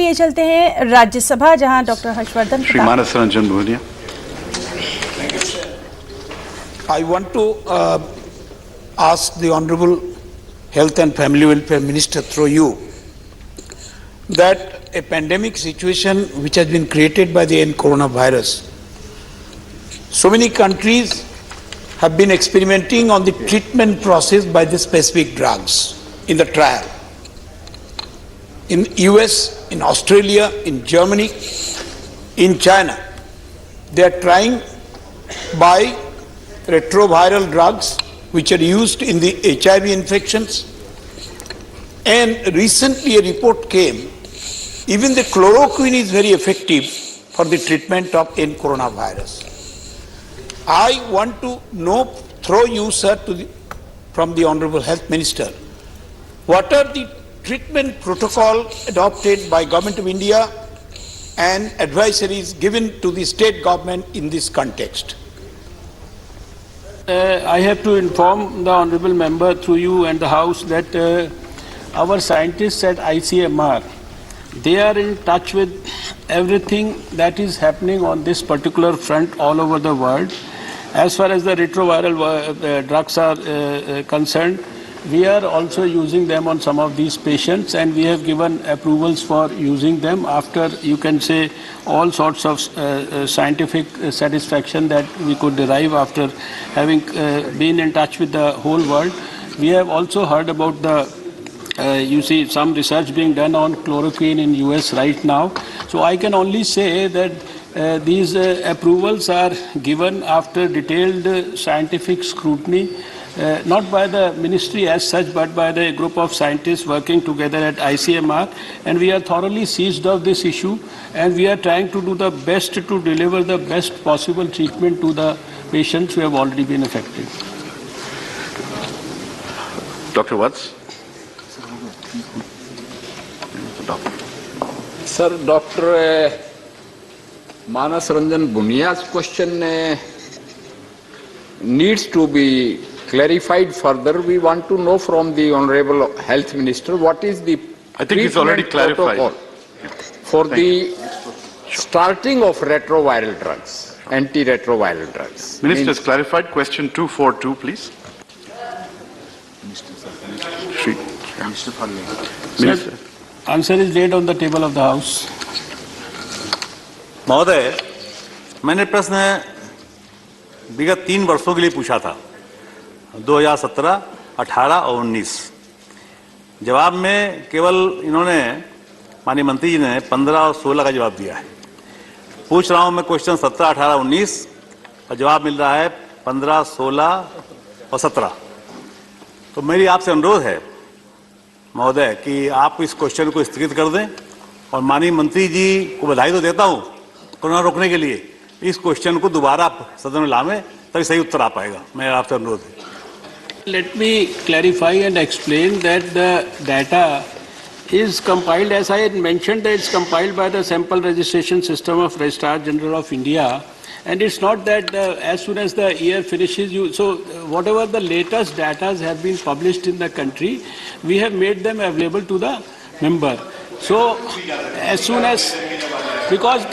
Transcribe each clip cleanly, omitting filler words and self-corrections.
लिए चलते हैं राज्यसभा, जहां doctor Harshvardhan Shri Manas Ranjan Bhunia. I want to ask the Honorable Health and Family Welfare Minister through you that a pandemic situation which has been created by the coronavirus, so many countries have been experimenting on the treatment process by the specific drugs in the trial. In US, in Australia, in Germany, in China, they are trying by retroviral drugs which are used in the HIV infections. And recently a report came, even the chloroquine is very effective for the treatment of coronavirus. I want to know through you, sir, from the Honorable Health Minister, what are the treatment protocol adopted by Government of India and advisories given to the state government in this context? I have to inform the honourable member through you and the House that our scientists at ICMR, they are in touch with everything that is happening on this particular front all over the world. As far as the retroviral drugs are concerned, we are also using them on some of these patients, and we have given approvals for using them after, you can say, all sorts of scientific satisfaction that we could derive after having been in touch with the whole world. We have also heard about you see, some research being done on chloroquine in US right now. So I can only say that these approvals are given after detailed scientific scrutiny, not by the ministry as such, but by the group of scientists working together at ICMR, and we are thoroughly seized of this issue, and we are trying to do the best to deliver the best possible treatment to the patients who have already been affected. Dr. Watts. Sir, Dr. Manas Ranjan Bhunia's question needs to be clarified further. We want to know from the Honorable Health Minister what is the I think it's already clarified for the starting of retroviral drugs, antiretroviral drugs. Minister has clarified. Question 242, please. Minister. Answer is laid on the table of the House. महोदय, मैंने प्रश्न विगत 3 वर्षों के लिए पूछा था, 2017, 18 और 19। जवाब में केवल इन्होंने, माननीय मंत्री जी ने 15 और 16 का जवाब दिया है। पूछ रहा हूं मैं क्वेश्चन 17, 18, 19 और जवाब मिल रहा है 15, 16 और 17। तो मेरी आपसे अनुरोध है महोदय कि आप इस क्वेश्चन को स्थगित कर दें, और माननीय मंत्री जी को बधाई तो देता हूं कोरोना रोकने के लिए, इस क्वेश्चन को दोबारा सदन में लावें, तभी सही उत्तर आ पाएगा। मेरा आपसे अनुरोध है। Let me clarify and explain that the data is compiled, as I had mentioned, that it's compiled by the Sample Registration System of Registrar General of India, and it's not that as soon as the year finishes, so whatever the latest data have been published in the country, we have made them available to the member. So as soon as, because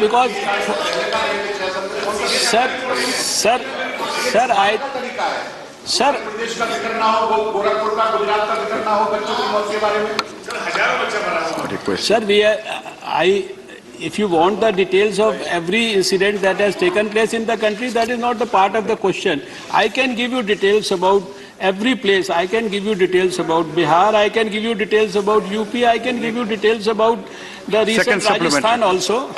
if you want the details of every incident that has taken place in the country, that is not the part of the question. I can give you details about every place. I can give you details about Bihar. I can give you details about UP. I can give you details about the recent Rajasthan also.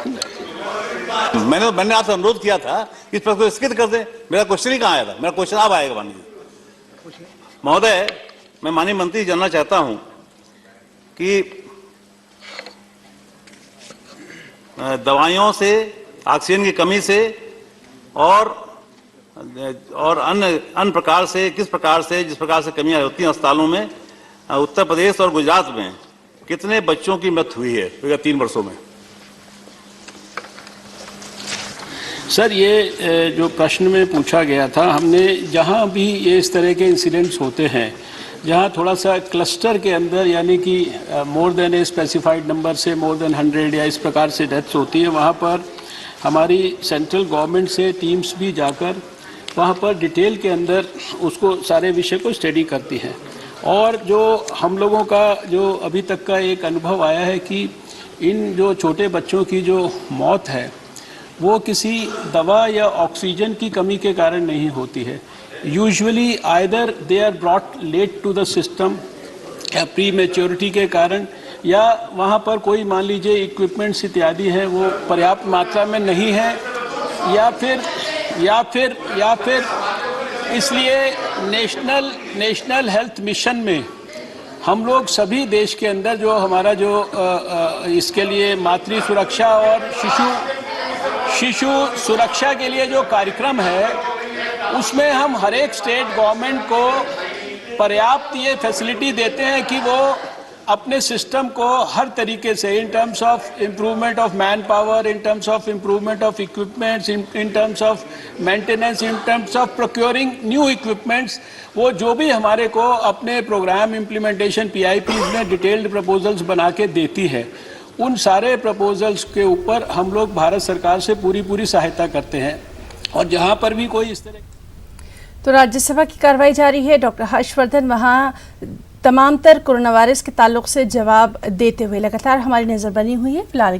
मैंने आपसे अनुरोध किया था इस पर को स्थगित कर दे। मेरा क्वेश्चन ही कहाँ आया था? मेरा क्वेश्चन अब आएगा माननीय महोदय। मैं माननीय मंत्री जानना चाहता हूं कि दवाइयों से, ऑक्सीजन की कमी से और अन्य प्रकार से, जिस प्रकार से कमियां होती हैं अस्पतालों में, उत्तर प्रदेश और गुजरात में कितने बच्चों की मृत्यु हुई है विगत 3 वर्षों में? सर, ये जो प्रश्न में पूछा गया था, हमने जहां भी ये इस तरह के इंसिडेंट्स होते हैं, जहाँ थोड़ा सा क्लस्टर के अंदर यानी कि more than a specified number से मोर देन 100 या इस प्रकार से डेथ्स होती है, वहाँ पर हमारी सेंट्रल गवर्नमेंट से टीम्स भी जाकर वहाँ पर डिटेल के अंदर उसको सारे विषय को स्टडी करती हैं। और जो हम लोगों का जो अभी तक का एक अनुभव आया है कि इन जो छोटे बच्चों की जो मौत है वो किसी दवा या ऑक्सीजन की कमी के कारण नहीं होती है। Usually either they are brought late to the system या प्री मैच्योरिटी के कारण, या वहाँ पर कोई मान लीजिए इक्विपमेंट्स इत्यादि हैं वो पर्याप्त मात्रा में नहीं है, या फिर इसलिए नेशनल हेल्थ मिशन में हम लोग सभी देश के अंदर जो हमारा जो इसके लिए मातृ सुरक्षा और शिशु सुरक्षा के लिए जो कार्यक्रम है उसमें हम हर एक स्टेट गवर्नमेंट को पर्याप्त ये फैसिलिटी देते हैं कि वो अपने सिस्टम को हर तरीके से in terms of improvement of man power, in terms of improvement of equipments, in terms of maintenance, in terms of procuring new equipments, वो जो भी हमारे को अपने प्रोग्राम इम्प्लीमेंटेशन PIPs में डिटेल्ड प्रपोजल्स बना के देती है, उन सारे प्रपोजल्स के ऊपर हम लोग भारत सरकार से पूरी सहायता करते हैं। और जहाँ पर भी कोई इस तरह तो राज्यसभा की कार्रवाई जारी है। डॉक्टर हर्षवर्धन वहां तमाम तर कोरोना वायरस के ताल्लुक से जवाब देते हुए लगातार हमारी नजर बनी हुई है। फिलहाल